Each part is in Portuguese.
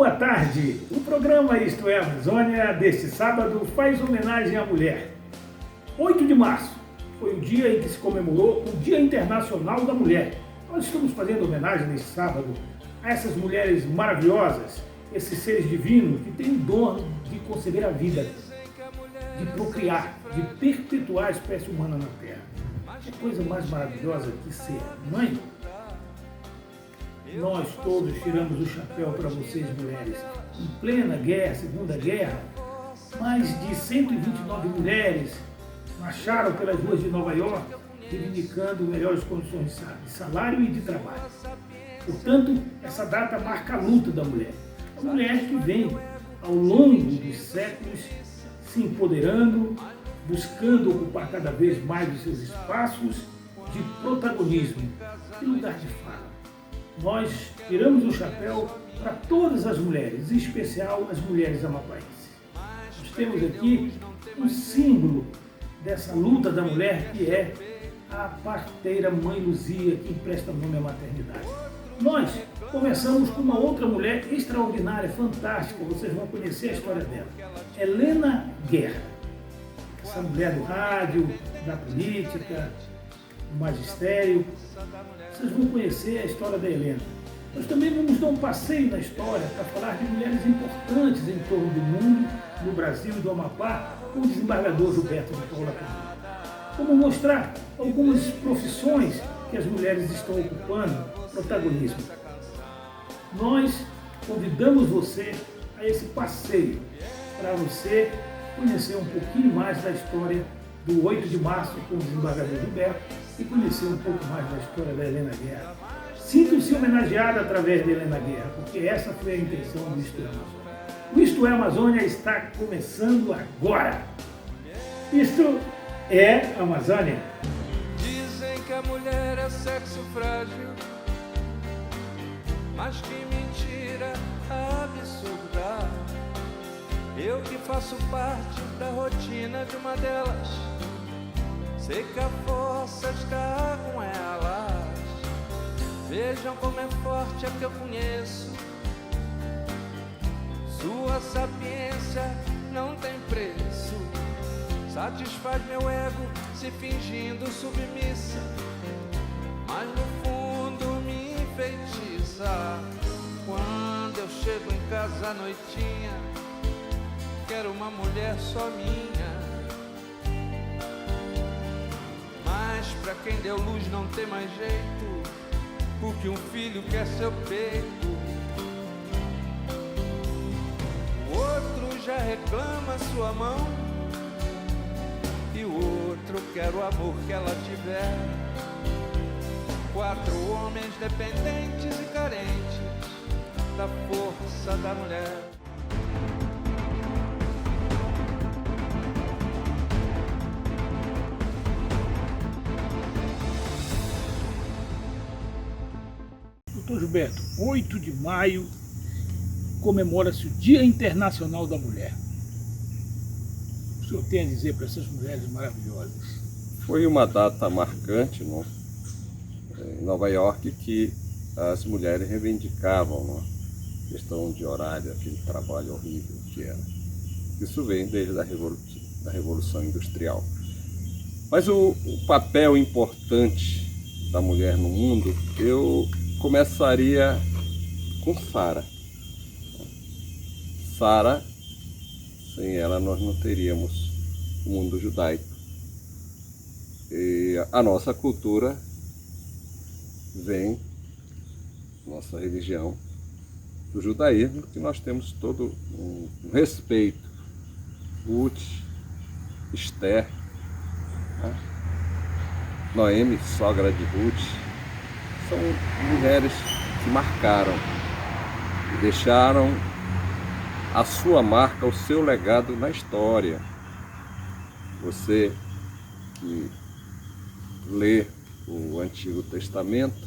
Boa tarde! O programa Isto é Amazônia deste sábado faz homenagem à mulher. 8 de março foi o dia em que se comemorou o Dia Internacional da Mulher. Nós estamos fazendo homenagem neste sábado a essas mulheres maravilhosas, esses seres divinos que têm o dom de conceber a vida, de procriar, de perpetuar a espécie humana na Terra. Que coisa mais maravilhosa que ser mãe. Nós todos tiramos o chapéu para vocês, mulheres. Em plena guerra, Segunda Guerra, mais de 129 mulheres marcharam pelas ruas de Nova York, reivindicando melhores condições de salário e de trabalho. Portanto, essa data marca a luta da mulher. A mulher que vem, ao longo dos séculos, se empoderando, buscando ocupar cada vez mais os seus espaços de protagonismo e lugar de fala. Nós tiramos o chapéu para todas as mulheres, em especial as mulheres amapáenses. Nós temos aqui um símbolo dessa luta da mulher, que é a parteira Mãe Luzia, que empresta nome à maternidade. Nós começamos com uma outra mulher extraordinária, fantástica, vocês vão conhecer a história dela. Helena Guerra. Essa mulher do rádio, da política, do magistério. Vocês vão conhecer a história da Helena. Nós também vamos dar um passeio na história para falar de mulheres importantes em torno do mundo, no Brasil e do Amapá, com o desembargador Gilberto de Paula Camilo. Vamos mostrar algumas profissões que as mulheres estão ocupando protagonismo. Nós convidamos você a esse passeio para você conhecer um pouquinho mais da história do 8 de março com o desembargador Gilberto e conhecer um pouco mais da história da Helena Guerra. Sintam-se homenageados através da Helena Guerra, porque essa foi a intenção do Isto é Amazônia. O Isto é Amazônia está começando agora. Isto é Amazônia. Dizem que a mulher é sexo frágil, mas que mentira absurda. Eu que faço parte da rotina de uma delas, sei que a força está com elas. Vejam como é forte a que eu conheço. Sua sapiência não tem preço. Satisfaz meu ego se fingindo submissa, mas no fundo me enfeitiça. Quando eu chego em casa à noitinha, quero uma mulher só minha. Mas pra quem deu luz não tem mais jeito, porque um filho quer seu peito. O outro já reclama sua mão, e o outro quer o amor que ela tiver. 4 homens dependentes e carentes da força da mulher. Doutor Gilberto, 8 de maio comemora-se o Dia Internacional da Mulher. O senhor tem a dizer para essas mulheres maravilhosas? Foi uma data marcante, não? Em Nova York, que as mulheres reivindicavam, não? Questão de horário, aquele trabalho horrível que era. Isso vem desde a Revolução Industrial. Mas o papel importante da mulher no mundo, eu começaria com Sara. Sara, sem ela nós não teríamos o mundo judaico. E a nossa cultura vem, nossa religião, do judaísmo, que nós temos todo um respeito. Ruth, Esther, né? Noemi, sogra de Ruth, são mulheres que marcaram e deixaram a sua marca, o seu legado na história. Você que lê o Antigo Testamento,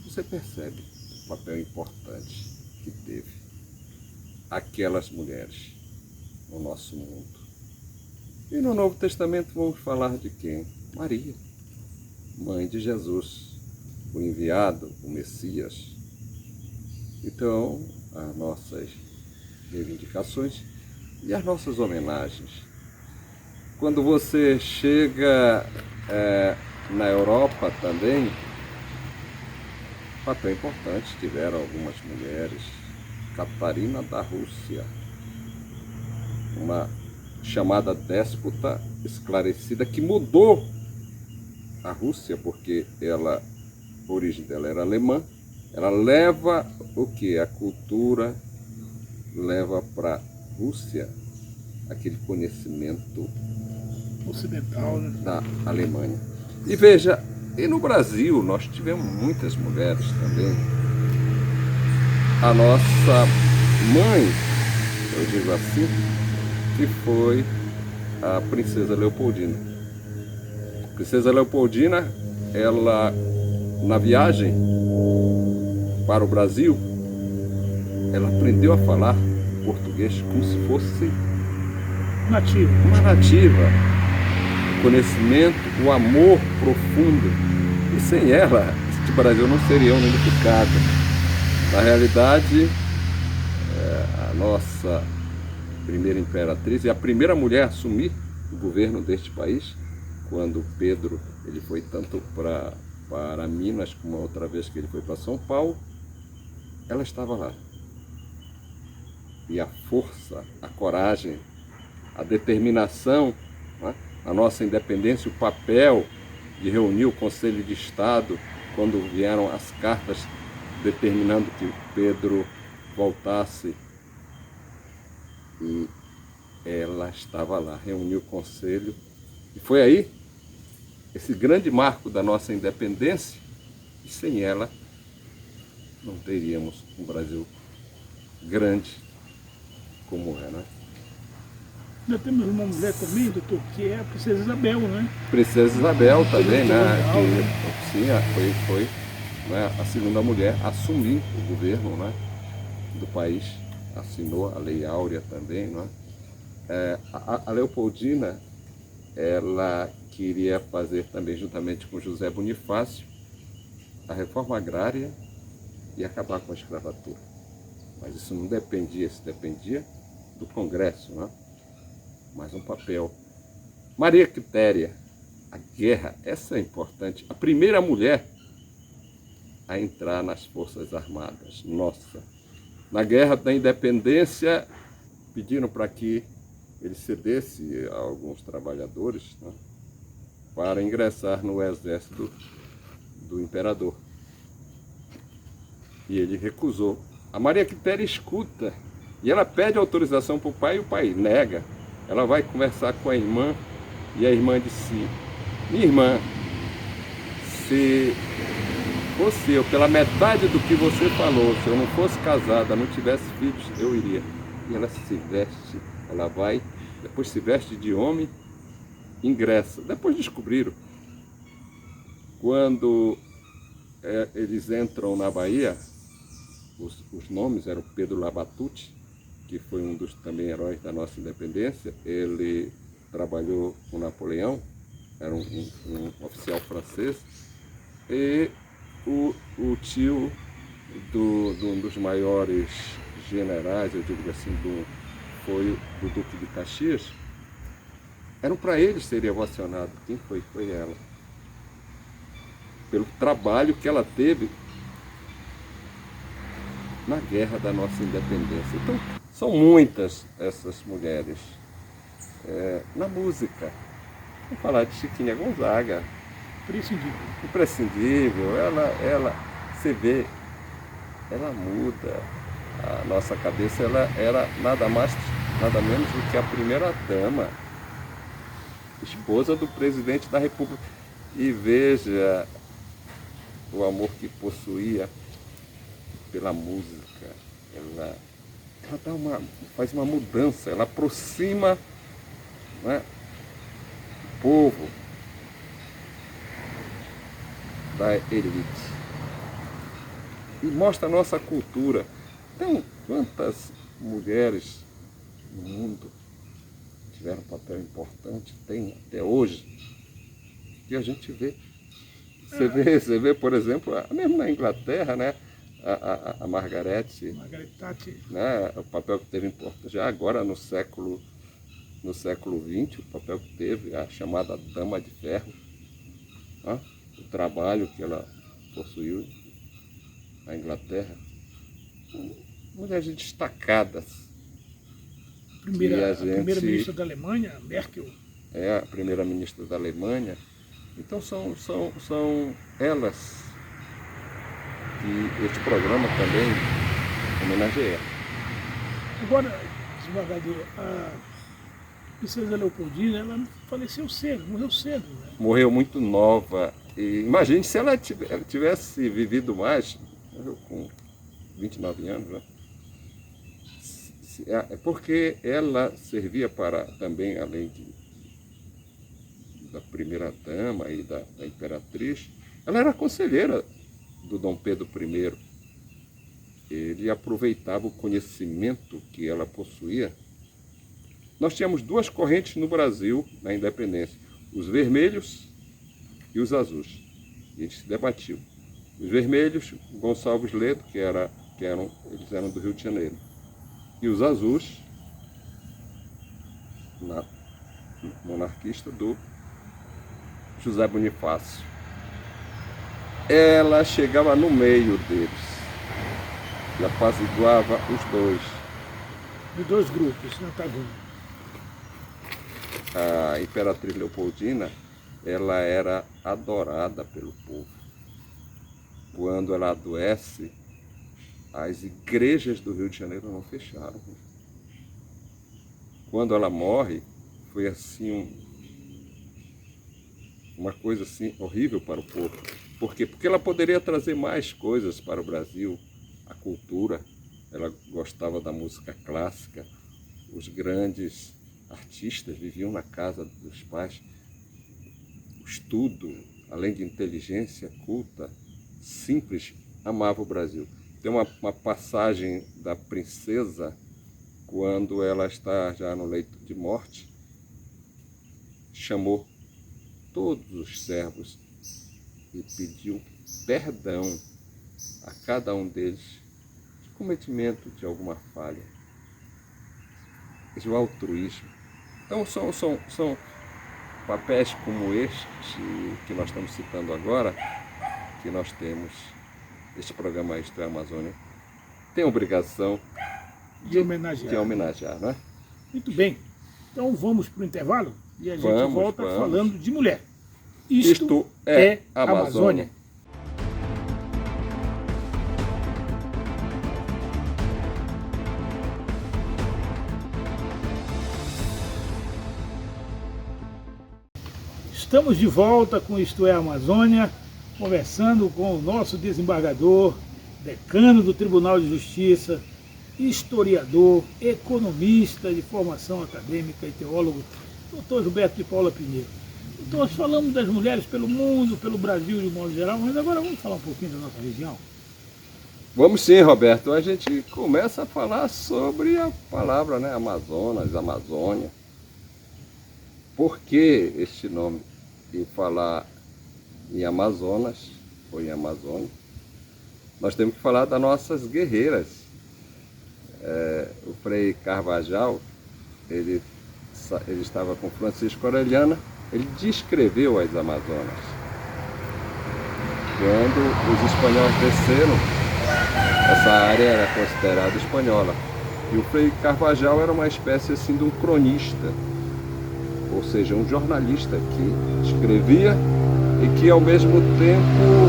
você percebe o papel importante que teve aquelas mulheres no nosso mundo. E no Novo Testamento vamos falar de quem? Maria, mãe de Jesus, o enviado, o Messias. Então, as nossas reivindicações e as nossas homenagens. Quando você chega na Europa também, papel importante tiveram algumas mulheres. Catarina da Rússia, uma chamada déspota esclarecida que mudou a Rússia, porque a origem dela era alemã. Ela leva o que? A cultura, leva para a Rússia aquele conhecimento Ocidental, né? da Alemanha. E veja, e no Brasil nós tivemos muitas mulheres também. A nossa mãe, eu digo assim, que foi a Princesa Leopoldina. A Princesa Leopoldina, ela, na viagem para o Brasil, ela aprendeu a falar português como se fosse Nativo. uma nativa. O conhecimento, o amor profundo. E sem ela, este Brasil não seria unificado. Na realidade, a nossa primeira imperatriz e a primeira mulher a assumir o governo deste país, quando Pedro ele foi tanto para Minas como a outra vez que ele foi para São Paulo, ela estava lá. E a força, a coragem, a determinação, né? A nossa independência, o papel de reunir o Conselho de Estado, quando vieram as cartas determinando que Pedro voltasse, e ela estava lá, reuniu o Conselho, e foi aí esse grande marco da nossa independência, e sem ela não teríamos um Brasil grande como é, né? Ainda temos uma mulher também, doutor, que é a Princesa Isabel, né? Princesa Isabel também, né? Legal, né? Que, sim, foi né, a segunda mulher a assumir o governo, né, do país, assinou a Lei Áurea também, né? A Leopoldina, ela queria fazer também, juntamente com José Bonifácio, a reforma agrária e acabar com a escravatura. Mas isso não dependia, isso dependia do Congresso, né? Mais um papel. Maria Quitéria, a guerra, essa é importante. A primeira mulher a entrar nas Forças Armadas, nossa. Na Guerra da Independência, pediram para que ele cedesse a alguns trabalhadores, né, para ingressar no exército do imperador. E ele recusou. A Maria Quitéria escuta e ela pede autorização para o pai e o pai nega. Ela vai conversar com a irmã e a irmã disse: minha irmã, se fosse eu, pela metade do que você falou, se eu não fosse casada, não tivesse filhos, eu iria. E ela se veste, ela vai, depois se veste de homem, ingressa. Depois descobriram, quando eles entram na Bahia, os nomes eram Pedro Labatute, que foi um dos também heróis da nossa independência. Ele trabalhou com Napoleão, era um oficial francês, e o tio de um dos maiores generais, eu digo assim, foi do Duque de Caxias. Eram para eles serem ovacionados. Quem foi? Foi ela. Pelo trabalho que ela teve na guerra da nossa independência. Então, são muitas essas mulheres. Na música, vamos falar de Chiquinha Gonzaga. Imprescindível. Ela, você vê, ela muda a nossa cabeça. Ela era nada mais, nada menos do que a primeira dama, esposa do presidente da República. E veja o amor que possuía pela música. Ela faz uma mudança, ela aproxima, né, o povo da elite e mostra a nossa cultura. Então, quantas mulheres no mundo tiveram um papel importante, tem até hoje, e a gente vê. Você vê, por exemplo, mesmo na Inglaterra, né, a Margarete, né, o papel que teve importante já agora no século XX, o papel que teve, a chamada Dama de Ferro, né, o trabalho que ela possuiu na Inglaterra. Mulheres destacadas. A primeira-ministra da Alemanha, Merkel. É, a primeira-ministra da Alemanha. Então são elas que este programa também homenageia. Agora, desembargador, a princesa Leopoldina, ela faleceu cedo, morreu cedo, né? Morreu muito nova. E imagine se ela tivesse vivido mais, morreu com 29 anos, né? É porque ela servia para também, além da primeira dama e da imperatriz, ela era conselheira do Dom Pedro I. Ele aproveitava o conhecimento que ela possuía. Nós tínhamos duas correntes no Brasil na independência, os vermelhos e os azuis. E eles se debatiam. Os vermelhos, Gonçalves Ledo, eles eram do Rio de Janeiro. E os azuis, monarquista do José Bonifácio. Ela chegava no meio deles e apaziguava os dois. De dois grupos, antagônicos. A imperatriz Leopoldina, ela era adorada pelo povo. Quando ela adoece, as igrejas do Rio de Janeiro não fecharam. Quando ela morre, foi assim uma coisa assim horrível para o povo. Por quê? Porque ela poderia trazer mais coisas para o Brasil, a cultura. Ela gostava da música clássica. Os grandes artistas viviam na casa dos pais. O estudo, além de inteligência culta, simples, amava o Brasil. Tem uma passagem da princesa, quando ela está já no leito de morte, chamou todos os servos e pediu perdão a cada um deles de cometimento de alguma falha, de altruísmo. Então são papéis como este que nós estamos citando agora, que nós temos. Este programa Isto é Amazônia tem a obrigação de homenagear, não é? Muito bem. Então vamos para o intervalo e a gente volta falando de mulher. Isto é Amazônia. Estamos de volta com Isto é Amazônia, conversando com o nosso desembargador, decano do Tribunal de Justiça, historiador, economista de formação acadêmica e teólogo, Dr. Gilberto de Paula Pinheiro. Então nós falamos das mulheres pelo mundo, pelo Brasil de modo geral, mas agora vamos falar um pouquinho da nossa região. Vamos sim, Roberto. A gente começa a falar sobre a palavra, né, Amazonas, Amazônia. Por que este nome? E falar em Amazonas, ou em Amazônia, nós temos que falar das nossas guerreiras. O Frei Carvajal, ele estava com Francisco Orellana, ele descreveu as Amazonas. Quando os espanhóis desceram, essa área era considerada espanhola. E o Frei Carvajal era uma espécie assim de um cronista, ou seja, um jornalista que escrevia e que ao mesmo tempo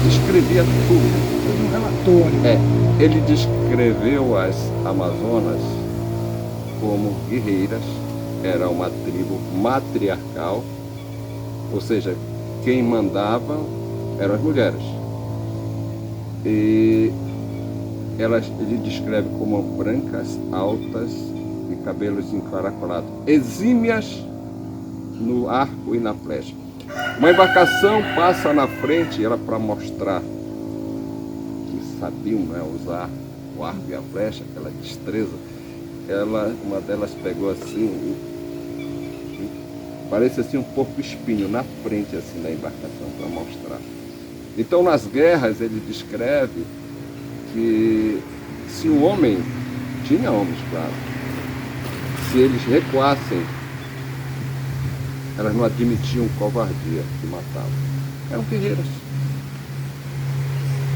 escrevia tudo. Foi um relatório. Ele descreveu as Amazonas como guerreiras, era uma tribo matriarcal, ou seja, quem mandava eram as mulheres. E ele descreve como brancas, altas e cabelos encaracolados, exímias no arco e na flecha. Uma embarcação passa na frente, ela para mostrar que sabiam, né, usar o arco e a flecha, aquela destreza. Uma delas pegou assim, parece assim um porco espinho na frente assim da embarcação para mostrar. Então, nas guerras, ele descreve que se o homem, tinha homens, claro, se eles recuassem, elas não admitiam covardia que matavam. Eram guerreiras.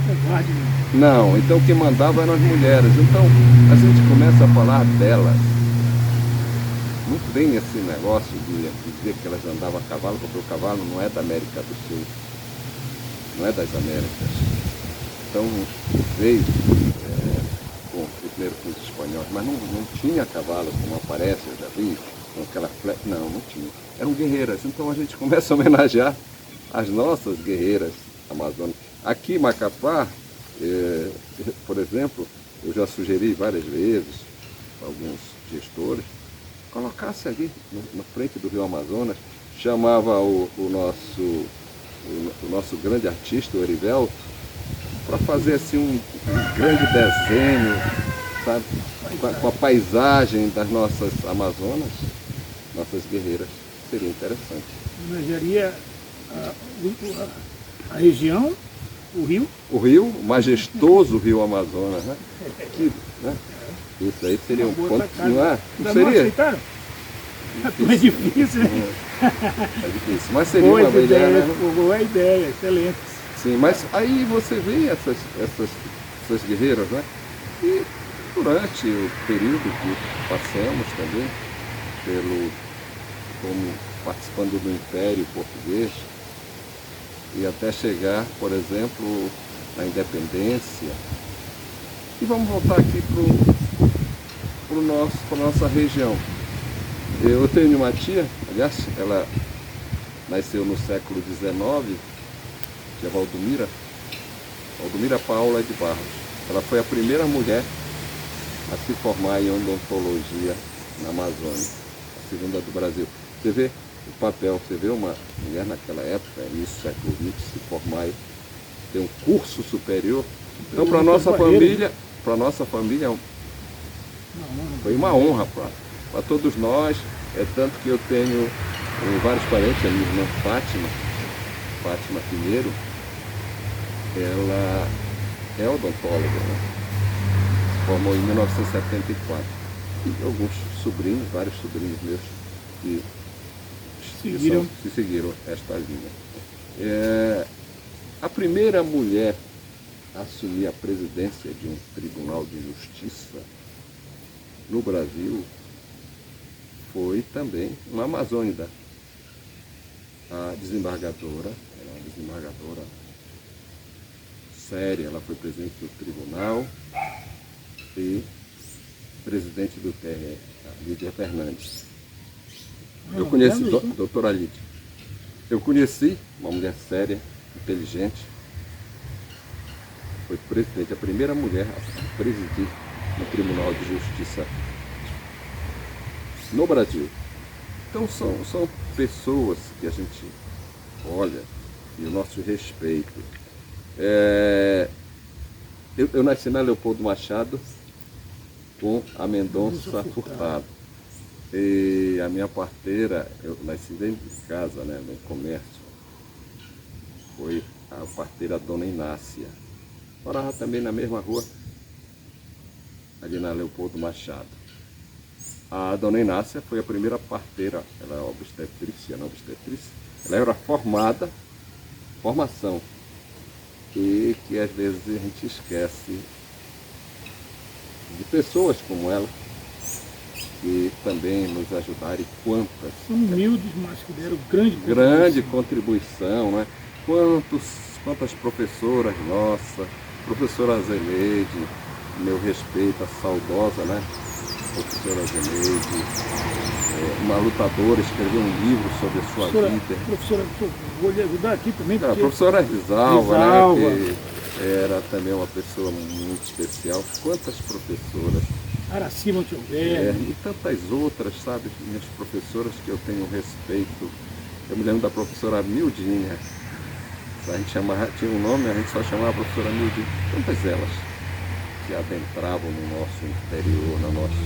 Covarde, né? Não, então quem mandava eram as mulheres. Então a gente começa a falar delas. Não tem esse negócio de dizer que elas andavam a cavalo, porque o cavalo não é da América do Sul, não é das Américas. Então veio primeiro com os espanhóis, mas não tinha cavalo como aparece, eu já vi, com aquela flecha. Não tinha. Eram guerreiras. Então a gente começa a homenagear as nossas guerreiras amazônicas. Aqui em Macapá, por exemplo, eu já sugeri várias vezes a alguns gestores, colocasse ali na frente do Rio Amazonas, chamava o nosso grande artista, o Erivelto, para fazer assim um grande desenho, sabe, com a paisagem das nossas Amazonas, nossas guerreiras. Seria interessante. Homenagearia a região, o rio. O rio, o majestoso Rio Amazonas, né? Né? Isso aí seria um ponto, não é? Não seria? Aceitaram? É difícil, né? É difícil, mas seria uma boa ideia, né? Boa ideia, excelente. Sim, mas aí você vê essas guerreiras, né? E durante o período que passamos também, como participando do Império Português, e até chegar, por exemplo, na independência. E vamos voltar aqui para a nossa região. Eu tenho uma tia, aliás, ela nasceu no século XIX, que é Valdomira Paula de Barros. Ela foi a primeira mulher a se formar em odontologia na Amazônia, a segunda do Brasil. Você vê o papel, você vê uma mulher naquela época, início do século XX, se formar e ter um curso superior. Então, para a nossa família, foi uma honra para todos nós. É tanto que eu tenho vários parentes, a minha irmã Fátima Pinheiro, ela é odontóloga, né? Se formou em 1974. E alguns sobrinhos, vários sobrinhos meus, que seguiram esta linha. A primeira mulher a assumir a presidência de um tribunal de justiça no Brasil foi também uma amazônida, a desembargadora, ela é uma desembargadora séria, ela foi presidente do tribunal e presidente do TRE, a Lídia Fernandes. Eu conheci a doutora Lídia. Eu conheci uma mulher séria, inteligente, foi presidente, a primeira mulher a presidir no Tribunal de Justiça no Brasil. Então são pessoas que a gente olha e o nosso respeito. Eu nasci na Leopoldo Machado com a Mendonça Furtado. E a minha parteira, eu nasci dentro de casa, né, no comércio, foi a parteira Dona Inácia. Morava também na mesma rua, ali na Leopoldo Machado. A Dona Inácia foi a primeira parteira, ela é obstetrícia, ela era formação, e que às vezes a gente esquece de pessoas como ela, que também nos ajudaram, e quantas. São humildes, mas que deram grande contribuição, né? Quantas professoras nossas, professora Zeneide, meu respeito, a saudosa, né? Professora Zeneide, uma lutadora, escreveu um livro sobre a sua vida. Professora, vou lhe ajudar aqui também. A professora Risalva, né? Que era também uma pessoa muito especial. Quantas professoras. Aracima Tiovelli. E tantas outras, sabe? Minhas professoras que eu tenho respeito. Eu me lembro da professora Mildinha. A gente tinha um nome, a gente só chamava a professora Mildinha. Tantas elas que adentravam no nosso interior, nos nossos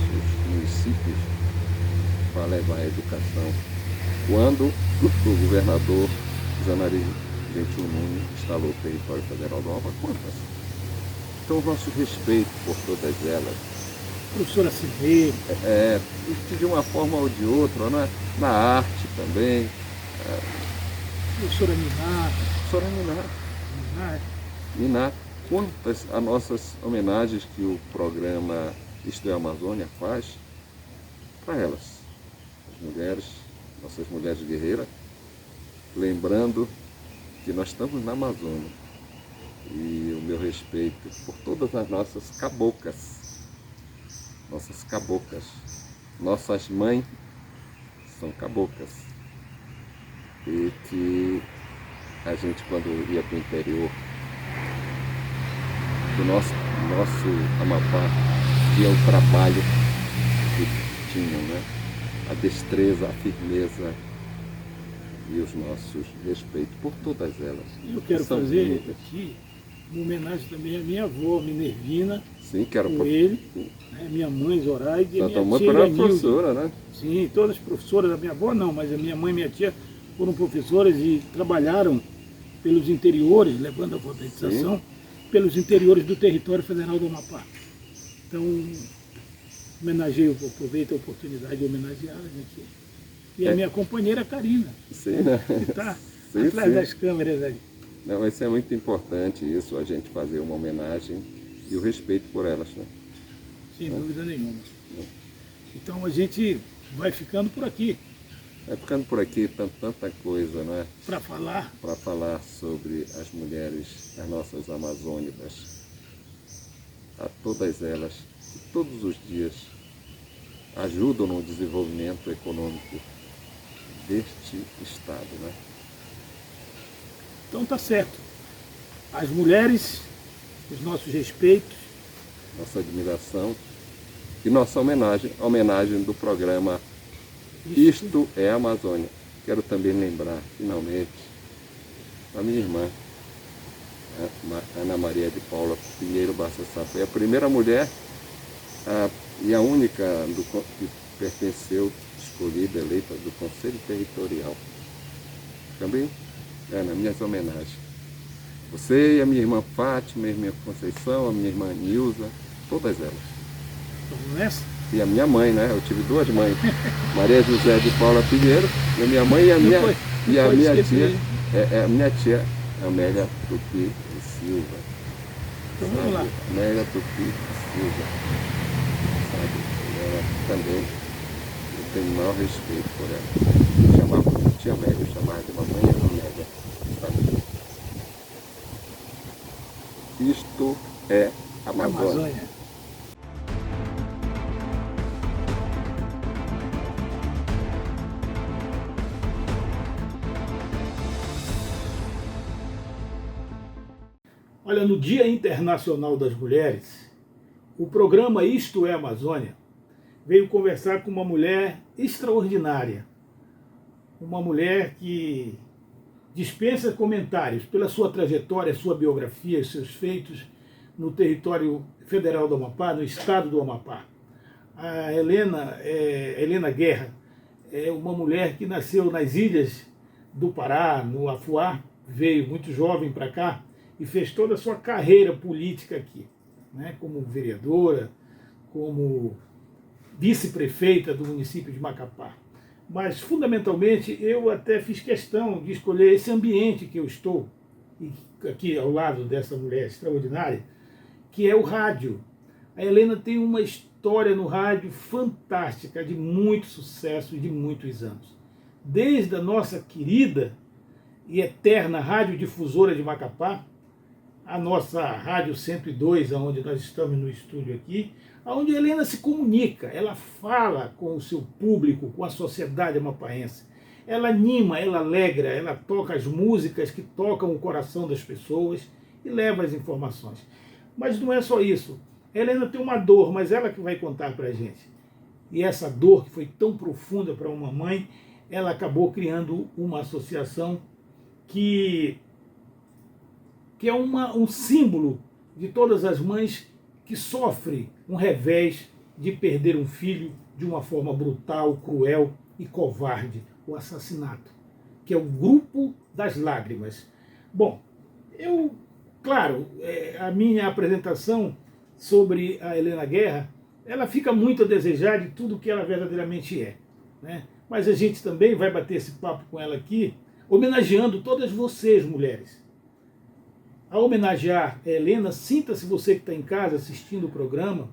municípios, para levar a educação. Quando o governador Zanari Gentil Nunes instalou o território federal do Amapá. Quantas? Então, o nosso respeito por todas elas. Professora Silveira. De uma forma ou de outra, né? Na arte também. Professora Minato. Professora Minato. Quantas as nossas homenagens que o programa Isto é Amazônia faz para elas, as mulheres, nossas mulheres guerreiras, lembrando que nós estamos na Amazônia. E o meu respeito por todas as nossas caboclas. Nossas mães são caboclas. E que a gente, quando ia para o interior do nosso Amapá, via o trabalho que tinham, né? A destreza, a firmeza e os nossos respeitos por todas elas. Eu quero fazer aqui uma homenagem também à minha avó, Minervina. Sim, quero Coelho, né, minha mãe Zoraide e a minha mãe tia era professora, né? Sim, todas professoras, a minha avó não, mas a minha mãe e minha tia foram professoras e trabalharam pelos interiores, levando a alfabetização, sim, pelos interiores do território federal do Amapá. Então, aproveito a oportunidade de homenageá-las aqui. E a minha companheira Karina, sim, né? Que está atrás das câmeras aí. Não, isso é muito importante, isso, a gente fazer uma homenagem e o respeito por elas, né? Sem dúvida nenhuma. Então a gente vai ficando por aqui. Vai ficando por aqui, tanta coisa, né? Para falar. Para falar sobre as mulheres, as nossas amazônicas, a todas elas, que todos os dias ajudam no desenvolvimento econômico deste estado, né? Então tá certo. As mulheres, os nossos respeitos. Nossa admiração e nossa homenagem do programa Isto é Amazônia. Quero também lembrar, finalmente, a minha irmã, Ana Maria de Paula Pinheiro Bassasá. Foi a primeira mulher e a única que pertenceu, escolhida, eleita do Conselho Territorial. Também nas minhas homenagens. Você e a minha irmã Fátima, a minha irmã Conceição, a minha irmã Nilza, todas elas. Vamos nessa? E a minha mãe, né? Eu tive duas mães. Maria José de Paula Pinheiro, e a minha mãe e a minha, minha tia, Amélia Tupi e Silva. Então vamos lá. Amélia Tupi e Silva. Sabe? Ela também, eu tenho o maior respeito por ela. Eu chamava de tia Amélia, eu chamava de mamãe Amélia. Sabe? Isto é Amazônia. Olha, no Dia Internacional das Mulheres, o programa Isto é Amazônia veio conversar com uma mulher extraordinária. Uma mulher que dispensa comentários pela sua trajetória, sua biografia, seus feitos no território federal do Amapá, no estado do Amapá. A Helena Guerra é uma mulher que nasceu nas ilhas do Pará, no Afuá, veio muito jovem para cá e fez toda a sua carreira política aqui, né, como vereadora, como vice-prefeita do município de Macapá. Mas, fundamentalmente, eu até fiz questão de escolher esse ambiente que eu estou, aqui ao lado dessa mulher extraordinária, que é o rádio. A Helena tem uma história no rádio fantástica, de muito sucesso e de muitos anos. Desde a nossa querida e eterna radiodifusora de Macapá, a nossa Rádio 102, onde nós estamos no estúdio aqui, onde a Helena se comunica, ela fala com o seu público, com a sociedade amapaense. Ela anima, ela alegra, ela toca as músicas que tocam o coração das pessoas e leva as informações. Mas não é só isso. A Helena tem uma dor, mas ela que vai contar para a gente. E essa dor, que foi tão profunda para uma mãe, ela acabou criando uma associação que é um símbolo de todas as mães que sofrem um revés de perder um filho de uma forma brutal, cruel e covarde, o assassinato, que é o Grupo das Lágrimas. Bom, claro, a minha apresentação sobre a Helena Guerra, ela fica muito a desejar de tudo que ela verdadeiramente é, né? Mas a gente também vai bater esse papo com ela aqui, homenageando todas vocês, mulheres. Ao homenagear a Helena, sinta-se você que está em casa assistindo o programa,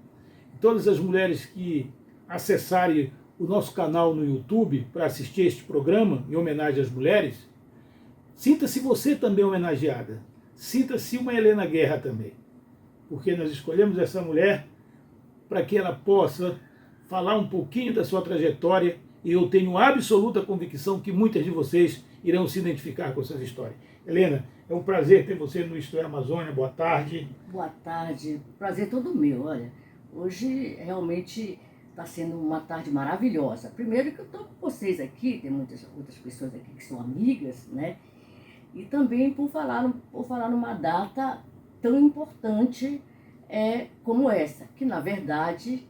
todas as mulheres que acessarem o nosso canal no YouTube para assistir este programa em homenagem às mulheres, sinta-se você também homenageada. Sinta-se uma Helena Guerra também. Porque nós escolhemos essa mulher para que ela possa falar um pouquinho da sua trajetória, e eu tenho absoluta convicção que muitas de vocês irão se identificar com essas histórias. Helena, é um prazer ter você no Isto é Amazônia. Boa tarde. Boa tarde. Prazer todo meu. Olha, hoje realmente está sendo uma tarde maravilhosa. Primeiro que eu estou com vocês aqui, tem muitas outras pessoas aqui que são amigas, né? E também por falar numa data tão importante como essa, que na verdade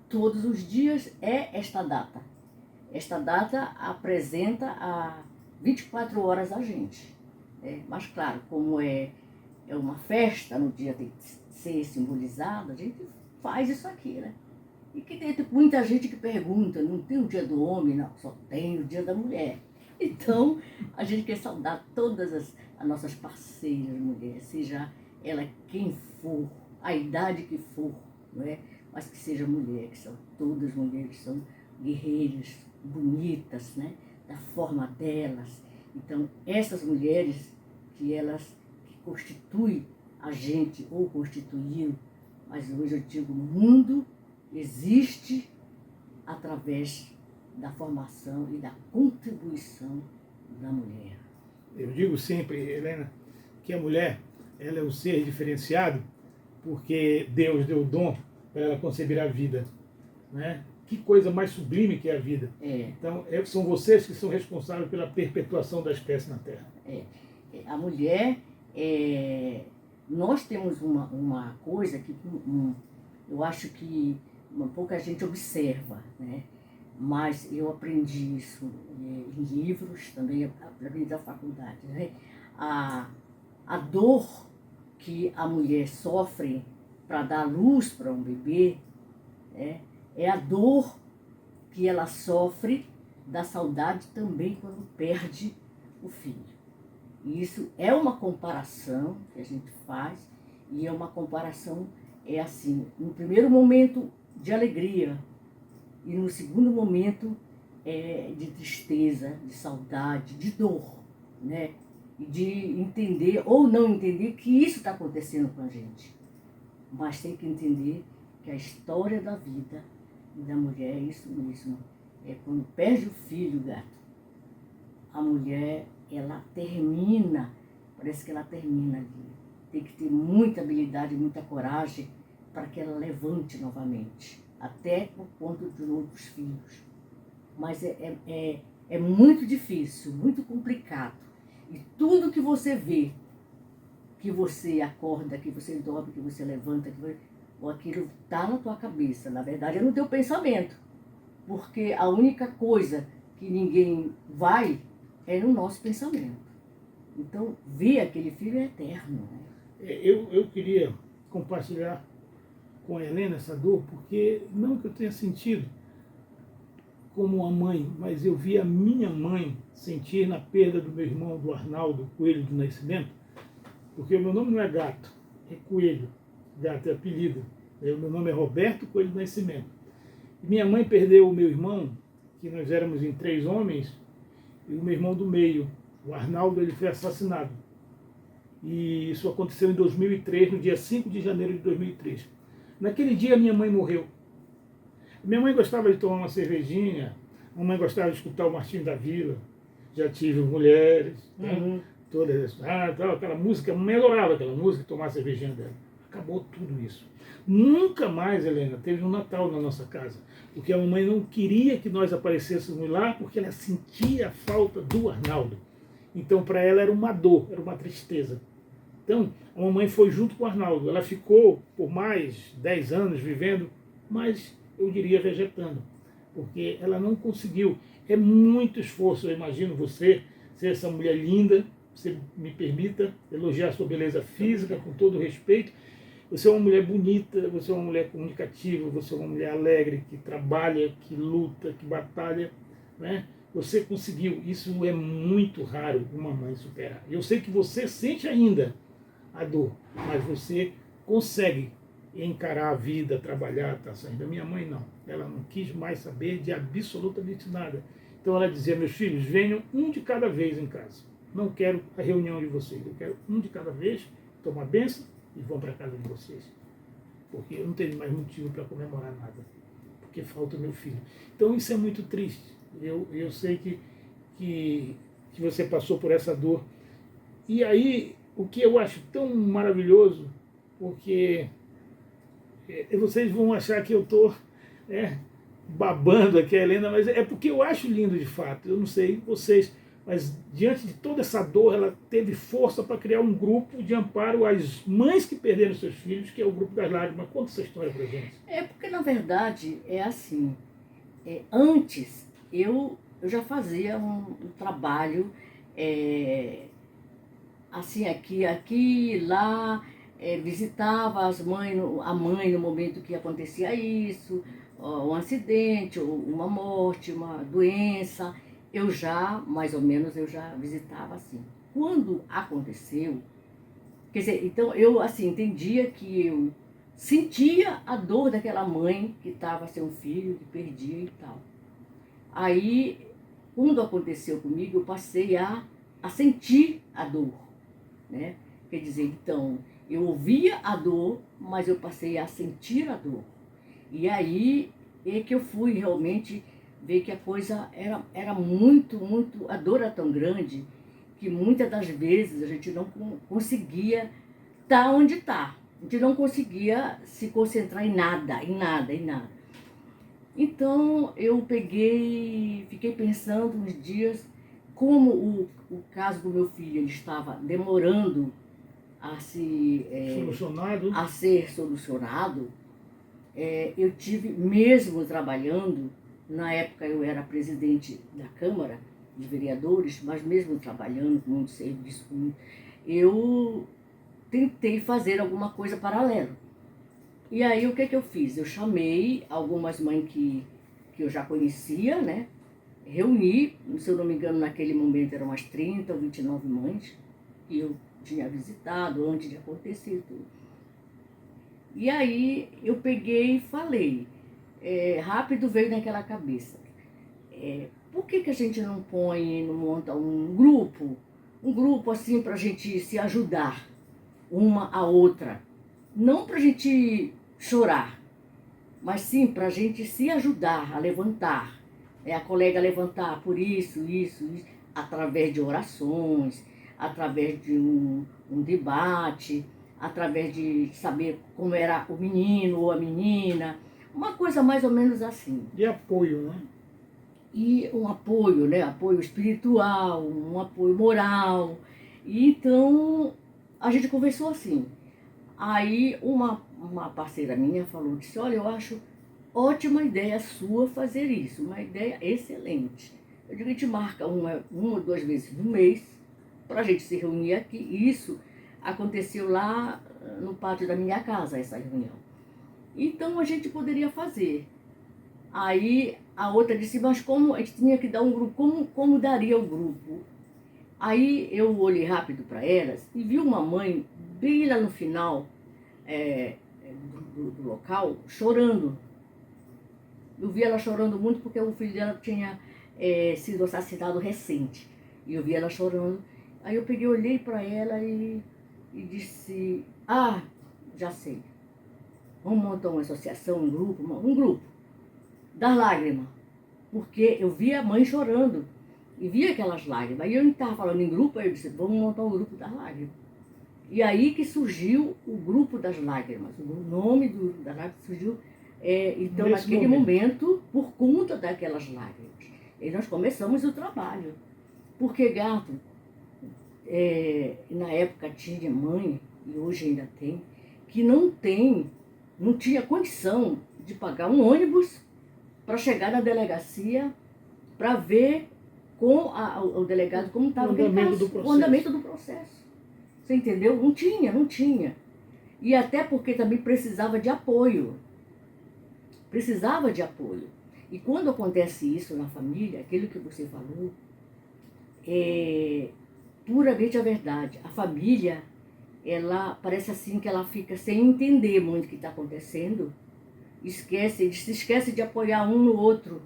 todos os dias é esta data. Esta data apresenta a 24 horas a gente. Mas claro, como é uma festa, no dia tem que ser simbolizado, a gente faz isso aqui, né? E que tem muita gente que pergunta, não tem o dia do homem? Não, só tem o dia da mulher. Então, a gente quer saudar todas as nossas parceiras mulheres, seja ela quem for, a idade que for, não é? Mas que seja mulher, que são todas mulheres, são guerreiras, bonitas, né? Da forma delas. Então, essas mulheres que constituem a gente, ou constituíram, mas hoje eu digo, o mundo existe através da formação e da contribuição da mulher. Eu digo sempre, Helena, que a mulher ela é um ser diferenciado porque Deus deu o dom para ela conceber a vida, né? Que coisa mais sublime que é a vida. Então, são vocês que são responsáveis pela perpetuação da espécie na Terra. A mulher, nós temos uma coisa que eu acho que pouca gente observa, né? Mas eu aprendi isso em livros, também aprendi da faculdade, né? A dor que a mulher sofre para dar luz para um bebê, né? É a dor que ela sofre da saudade também quando perde o filho. E isso é uma comparação que a gente faz, e é uma comparação, assim, no primeiro momento de alegria, e no segundo momento de tristeza, de saudade, de dor, né? E de entender ou não entender que isso está acontecendo com a gente. Mas tem que entender que a história da vida da mulher é isso mesmo. Quando perde o filho, gato, a mulher, ela termina, parece que ela termina ali. Tem que ter muita habilidade, muita coragem para que ela levante novamente, até por conta de outros filhos. Mas é muito difícil, muito complicado. E tudo que você vê, que você acorda, que você dorme, que você levanta, ou aquilo está na tua cabeça, na verdade é no teu pensamento. Porque a única coisa que ninguém vai é no nosso pensamento. Então, ver aquele filho é eterno, né? Eu queria compartilhar com a Helena essa dor, porque não que eu tenha sentido como a mãe, mas eu vi a minha mãe sentir na perda do meu irmão, do Arnaldo Coelho do Nascimento, porque o meu nome não é Gato, é Coelho. Gato é apelido. O meu nome é Roberto Coelho do Nascimento. E minha mãe perdeu o meu irmão, que nós éramos em 3 homens, e o meu irmão do meio, o Arnaldo, ele foi assassinado. E isso aconteceu em 2003, no dia 5 de janeiro de 2003. Naquele dia minha mãe morreu. Minha mãe gostava de tomar uma cervejinha, a mãe gostava de escutar o Martinho da Vila, já tive mulheres, né? Todas, aquela música, a mãe adorava aquela música, tomar a cervejinha dela. Acabou tudo isso. Nunca mais, Helena, teve um Natal na nossa casa, porque a mamãe não queria que nós aparecêssemos lá, porque ela sentia a falta do Arnaldo. Então, para ela era uma dor, era uma tristeza. Então, a mamãe foi junto com o Arnaldo. Ela ficou por mais 10 anos vivendo, mas eu diria vegetando, porque ela não conseguiu. É muito esforço, eu imagino você ser essa mulher linda, você me permita elogiar a sua beleza física, com todo respeito. Você é uma mulher bonita, você é uma mulher comunicativa, você é uma mulher alegre, que trabalha, que luta, que batalha, né? Você conseguiu, isso é muito raro uma mãe superar. Eu sei que você sente ainda a dor, mas você consegue encarar a vida, trabalhar, tá saindo. A minha mãe não, ela não quis mais saber de absolutamente nada. Então ela dizia: meus filhos, venham um de cada vez em casa. Não quero a reunião de vocês, eu quero um de cada vez, tomar bênção e vão para casa de vocês. Porque eu não tenho mais motivo para comemorar nada, porque falta o meu filho. Então isso é muito triste. Eu sei que você passou por essa dor. E aí, o que eu acho tão maravilhoso, porque vocês vão achar que eu estou babando aqui a Helena, mas é porque eu acho lindo de fato. Eu não sei vocês, mas diante de toda essa dor, ela teve força para criar um grupo de amparo às mães que perderam seus filhos, que é o Grupo das Lágrimas. Conta essa história para a gente. É porque, na verdade, é assim. Antes, eu já fazia um trabalho assim, aqui, lá, visitava a mãe no momento que acontecia isso, um acidente, uma morte, uma doença. Mais ou menos, eu já visitava assim. Quando aconteceu, quer dizer, então eu assim, entendia que eu sentia a dor daquela mãe que estava sem um filho, que perdia e tal. Aí, quando aconteceu comigo, eu passei a sentir a dor, né? Quer dizer, então, eu ouvia a dor, mas eu passei a sentir a dor. E aí é que eu fui realmente ver que a coisa era muito, a dor era tão grande que muitas das vezes a gente não conseguia estar onde está. A gente não conseguia se concentrar em nada. Então eu fiquei pensando uns dias como o caso do meu filho ele estava demorando a ser solucionado. Eu tive, mesmo trabalhando, na época eu era presidente da Câmara de Vereadores, mas mesmo trabalhando com muito serviço, eu tentei fazer alguma coisa paralela. E aí o que eu fiz? Eu chamei algumas mães que eu já conhecia, né? Reuni, se eu não me engano, naquele momento eram umas 30 ou 29 mães que eu tinha visitado antes de acontecer tudo. E aí eu peguei e falei, rápido veio naquela cabeça, por que a gente não monta um grupo assim para a gente se ajudar uma a outra, não para a gente chorar, mas sim para a gente se ajudar a levantar, a colega levantar por isso, através de orações, através de um debate, através de saber como era o menino ou a menina, uma coisa mais ou menos assim. De apoio, né? E um apoio, né? Apoio espiritual, um apoio moral. E então a gente conversou assim. Aí uma parceira minha disse, olha, eu acho ótima ideia sua fazer isso, uma ideia excelente. Eu digo, a gente marca uma ou duas vezes no mês para a gente se reunir aqui. E isso aconteceu lá no pátio da minha casa, essa reunião. Então a gente poderia fazer. Aí a outra disse, mas como a gente tinha que dar um grupo, como daria o grupo? Aí eu olhei rápido para elas e vi uma mãe bem lá no final do local, chorando. Eu vi ela chorando muito porque o filho dela tinha sido assassinado recente. E eu vi ela chorando. Aí eu peguei, olhei para ela e disse, já sei. Vamos montar uma associação, um grupo das lágrimas. Porque eu vi a mãe chorando e vi aquelas lágrimas. Aí eu estava falando em grupo, aí eu disse, vamos montar um grupo das lágrimas. E aí que surgiu o Grupo das Lágrimas. O nome do Grupo das Lágrimas surgiu, então, naquele momento, por conta daquelas lágrimas. E nós começamos o trabalho. Porque, gato, na época tinha mãe, e hoje ainda tem, que não tinha condição de pagar um ônibus para chegar na delegacia para ver com o delegado como estava aquele caso, o andamento do processo. Você entendeu? Não tinha. E até porque também precisava de apoio. E quando acontece isso na família, aquilo que você falou, é puramente a verdade. A família, ela parece assim que ela fica sem entender muito o que está acontecendo, se esquece de apoiar um no outro,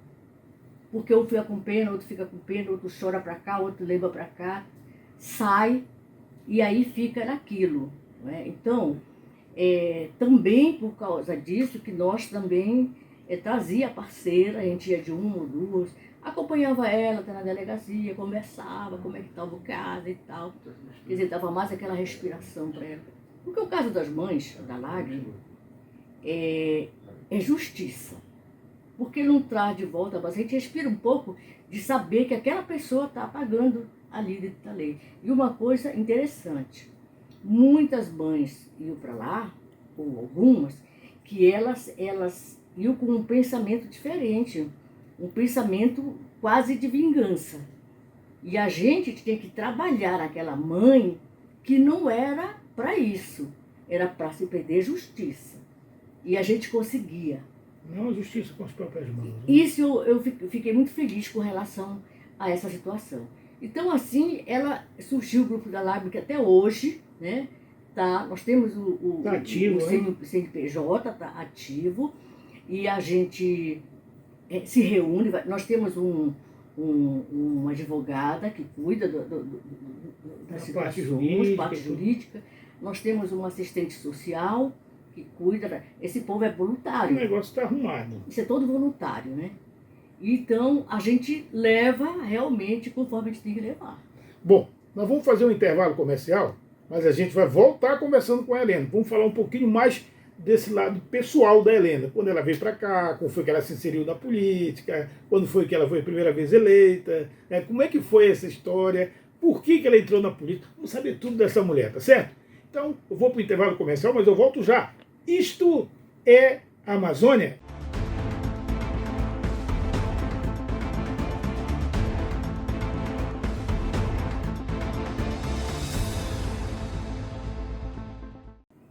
porque um fica com pena, outro fica com pena, outro chora para cá, outro leva para cá, sai e aí fica naquilo. Não é? Então, também por causa disso que nós também trazia a parceira, a gente ia de uma ou duas, acompanhava ela até na delegacia, conversava como é que estava o caso e tal. Quer dizer, dava mais aquela respiração para ela. Porque o caso das mães, da lágrima, é justiça. Porque não traz de volta, mas a gente respira um pouco de saber que aquela pessoa está pagando ali dentro da lei. E uma coisa interessante, muitas mães iam para lá, ou algumas, que elas iam com um pensamento diferente, um pensamento quase de vingança. E a gente tinha que trabalhar aquela mãe que não era para isso, era para se pedir justiça. E a gente conseguia. Não a justiça com as próprias mãos. Né? Isso eu fiquei muito feliz com relação a essa situação. Então, assim, surgiu o Grupo da Lágrima, que até hoje, né, nós temos tá ativo, o CNPJ, está ativo, e a gente se reúne. Nós temos uma advogada que cuida da situação, parte jurídica. Nós temos um assistente social que cuida. Esse povo é voluntário. O negócio está arrumado. Isso é todo voluntário, né? Então, a gente leva realmente conforme a gente tem que levar. Bom, nós vamos fazer um intervalo comercial, mas a gente vai voltar conversando com a Helena. Vamos falar um pouquinho mais desse lado pessoal da Helena. Quando ela veio para cá, como foi que ela se inseriu na política, quando foi que ela foi a primeira vez eleita, como é que foi essa história, por que ela entrou na política. Vamos saber tudo dessa mulher, tá certo? Então, eu vou para o intervalo comercial, mas eu volto já. Isto é a Amazônia.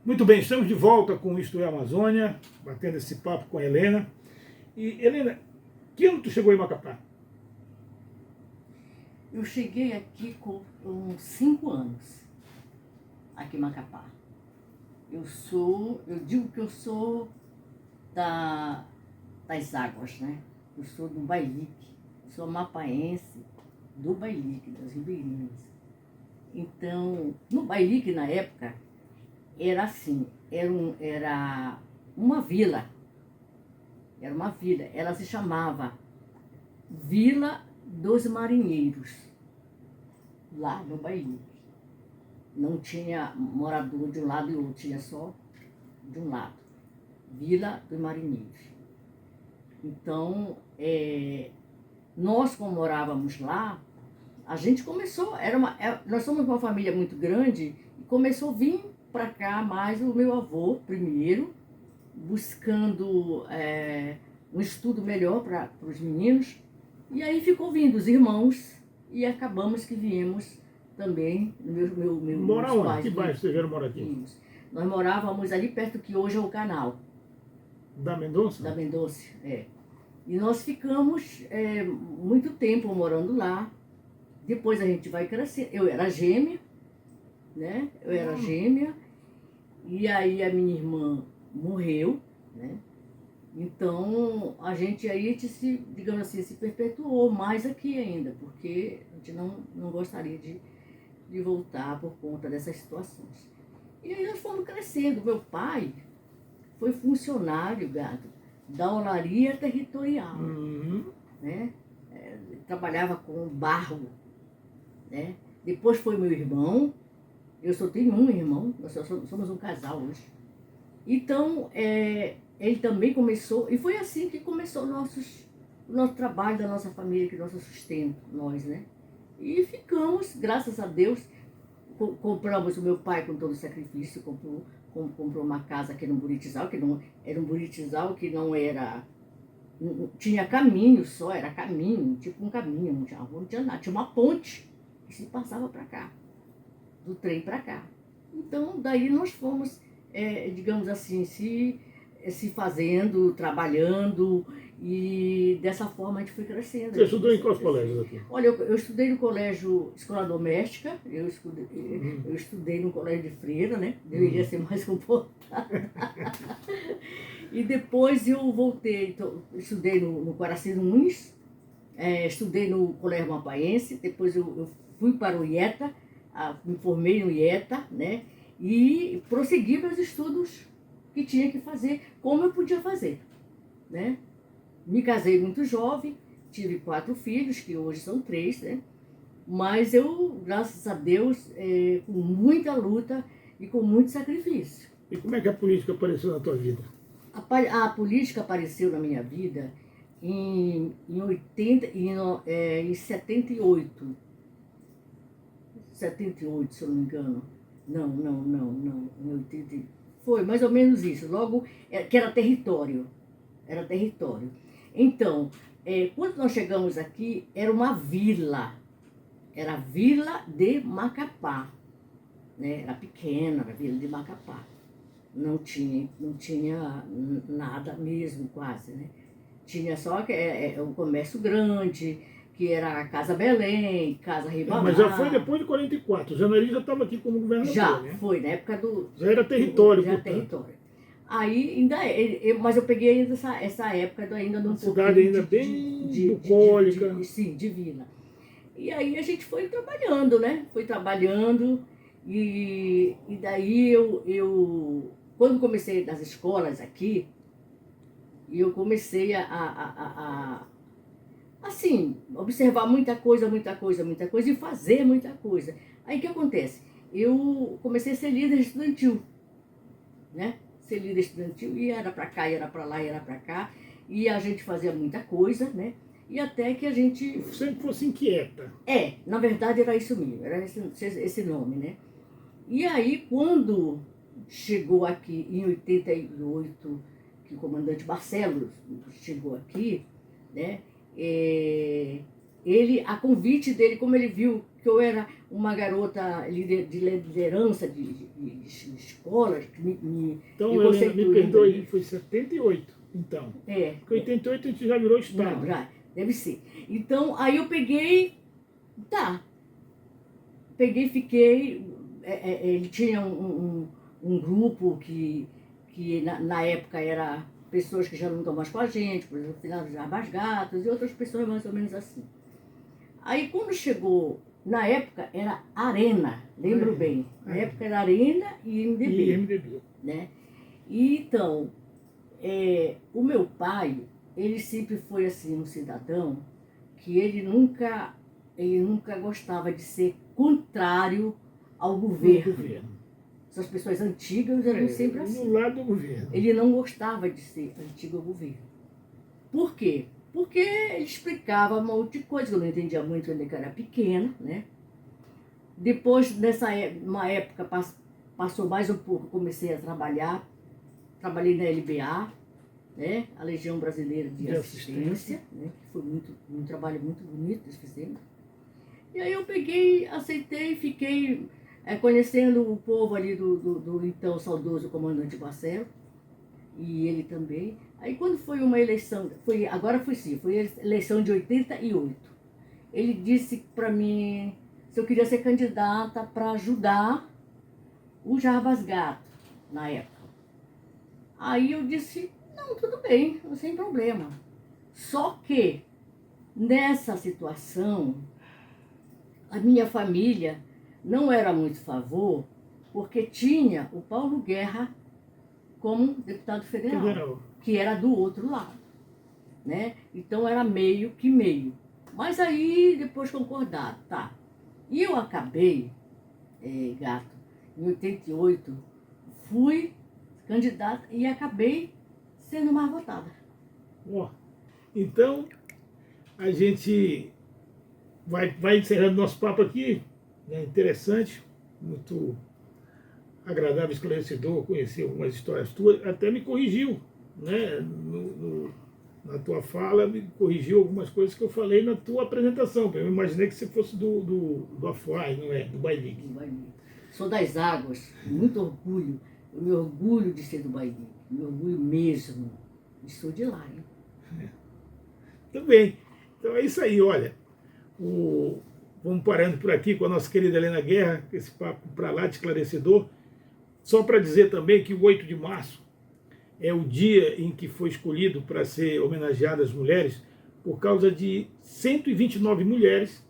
Muito bem, estamos de volta com Isto é a Amazônia, batendo esse papo com a Helena. E, Helena, que ano tu chegou em Macapá? Eu cheguei aqui com uns 5 anos, aqui em Macapá. Eu digo que eu sou das águas, né? Eu sou do Bailique, sou mapaense do Bailique, das Ribeirinhas. Então, no Bailique, na época, era assim, era uma vila. Era uma vila, ela se chamava Vila dos Marinheiros, lá no Bailique. Não tinha morador de um lado e outro, tinha só de um lado. Vila dos Marinheiros. Então, nós, como morávamos lá, a gente começou, nós somos uma família muito grande, e começou a vir para cá mais o meu avô, primeiro, buscando um estudo melhor para os meninos, e aí ficou vindo os irmãos, e acabamos que viemos também, Mora onde? Que bairro vocês vieram morar aqui? Nós morávamos ali perto que hoje é o canal. Da Mendonça? Da Mendonça, E nós ficamos muito tempo morando lá. Depois a gente vai crescer. Eu era gêmea, né? E aí a minha irmã morreu, né? Então a gente aí, digamos assim, se perpetuou mais aqui ainda, porque a gente não gostaria de voltar por conta dessas situações. E aí nós fomos crescendo. Meu pai foi funcionário, da olaria territorial, né? Trabalhava com barro, né? Depois foi meu irmão, eu só tenho um irmão, nós somos um casal hoje. Então, ele também começou, e foi assim que começou o nosso trabalho, da nossa família, que nosso sustento, nós, né? E ficamos, graças a Deus, compramos, o meu pai com todo o sacrifício, comprou uma casa aqui no Buritizal, que não era um Buritizal, que não era tinha caminho só, era caminho, tipo um caminho, não tinha rua, não tinha nada. Tinha uma ponte que se passava para cá, do trem para cá. Então, daí nós fomos, digamos assim, se fazendo, trabalhando, e dessa forma a gente foi crescendo. Você estudou em quais colégios aqui? Olha, eu estudei no colégio Escola Doméstica, eu estudei no colégio de freira, né? Deveria ser mais comportada. E depois eu voltei, então, estudei no Coraci Nunes, estudei no Colégio Mapaense, depois eu fui para o IETA, me formei no IETA, né? E prossegui meus estudos que tinha que fazer, como eu podia fazer, né? Me casei muito jovem, tive 4 filhos, que hoje são 3, né? Mas eu, graças a Deus, com muita luta e com muito sacrifício. E como é que a política apareceu na tua vida? A política apareceu na minha vida em 78. 78, se eu não me engano. Não. Em 80, foi mais ou menos isso. Logo, que era território. Era território. Então, quando nós chegamos aqui, era uma vila. Era a Vila de Macapá. Né? Era pequena, era a Vila de Macapá. Não tinha nada mesmo, quase, né? Tinha só um comércio grande, que era a Casa Belém, Casa Ribamar. Mas já foi depois de 44. O Janari já estava aqui como governador, já, né? Foi, na época do... Já era território, Já era território. Aí, ainda mas eu peguei ainda essa época ainda num cidade ainda bem bucólica. Sim, de vila. E aí a gente foi trabalhando, né? Foi trabalhando, e daí eu quando comecei nas escolas aqui, eu comecei assim, observar muita coisa e fazer muita coisa. Aí o que acontece? Eu comecei a ser líder estudantil, né? Ser líder estudantil, e era para cá, e era para lá, e era para cá, e a gente fazia muita coisa, né? E até que a gente... Sempre fosse inquieta. Na verdade era isso mesmo, era esse nome, né? E aí, quando chegou aqui em 88, que o comandante Barcelos chegou aqui, né? Ele, a convite dele, como ele viu que eu era uma garota de liderança de escolas, então, Helena, me perdoe, foi 78, então. Porque 88 a gente já virou estado. Não, já, deve ser. Então, aí eu peguei, fiquei, ele tinha um grupo que na época era pessoas que já não estão mais com a gente, por exemplo, Finado de Jarbas Gatos e outras pessoas mais ou menos assim. Aí quando chegou, na época era Arena, lembro bem, na época era Arena e MDB. Né? E então, o meu pai, ele sempre foi assim um cidadão que ele nunca gostava de ser contrário ao governo. Essas pessoas antigas eram sempre assim. Do lado do governo. Ele não gostava de ser antigo ao governo. Por quê? Porque ele explicava um monte de coisa que eu não entendia muito quando eu era pequena, né? Depois, uma época, passou mais um pouco, comecei a trabalhar. Trabalhei na LBA, né? A Legião Brasileira de Assistência, né? Que foi um trabalho muito bonito que fizemos. E aí eu peguei, aceitei, fiquei conhecendo o povo ali do então saudoso comandante Barcelos, e ele também. Aí quando foi uma eleição, foi a eleição de 88, ele disse para mim se eu queria ser candidata para ajudar o Jarbas Gato, na época. Aí eu disse, não, tudo bem, sem problema. Só que, nessa situação, a minha família não era muito a favor, porque tinha o Paulo Guerra como deputado federal, que era do outro lado, né? Então era meio que meio. Mas aí depois concordaram, tá. E eu acabei, Gato, em 88, fui candidata e acabei sendo mais votada. Então, a gente vai encerrando nosso papo aqui. É interessante, muito agradável, esclarecedor, conhecer algumas histórias tuas, até me corrigiu, né, na tua fala, me corrigiu algumas coisas que eu falei na tua apresentação. Eu imaginei que você fosse do Afuai, não é? Do Bailique. Sou das águas, com muito orgulho. Eu me orgulho de ser do Bailique, me orgulho mesmo. E sou de lá, hein? Tudo bem. Então é isso aí, olha. Vamos parando por aqui com a nossa querida Helena Guerra, esse papo para lá de esclarecedor. Só para dizer também que o 8 de março é o dia em que foi escolhido para ser homenageada as mulheres, por causa de 129 mulheres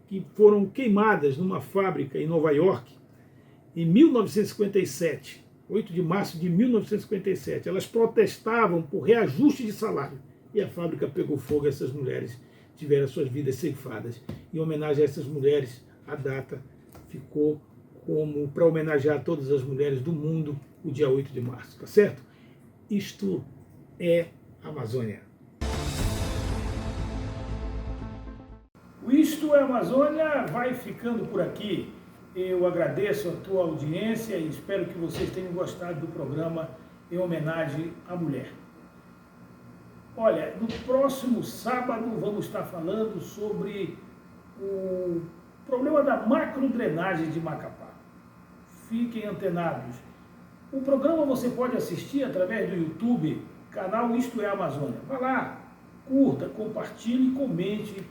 que foram queimadas numa fábrica em Nova York em 1957, 8 de março de 1957. Elas protestavam por reajuste de salário e a fábrica pegou fogo e essas mulheres tiveram suas vidas ceifadas. Em homenagem a essas mulheres, a data ficou como para homenagear todas as mulheres do mundo, o dia 8 de março, tá certo? Isto é Amazônia. O Isto é Amazônia vai ficando por aqui. Eu agradeço a tua audiência e espero que vocês tenham gostado do programa em homenagem à mulher. Olha, no próximo sábado vamos estar falando sobre o problema da macrodrenagem de Macapá. Fiquem antenados. O programa você pode assistir através do YouTube, canal Isto é Amazônia. Vá lá, curta, compartilhe e comente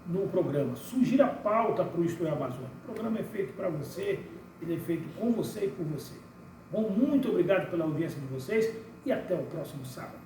no programa. Sugira a pauta para o Isto é Amazônia. O programa é feito para você, ele é feito com você e por você. Bom, muito obrigado pela audiência de vocês e até o próximo sábado.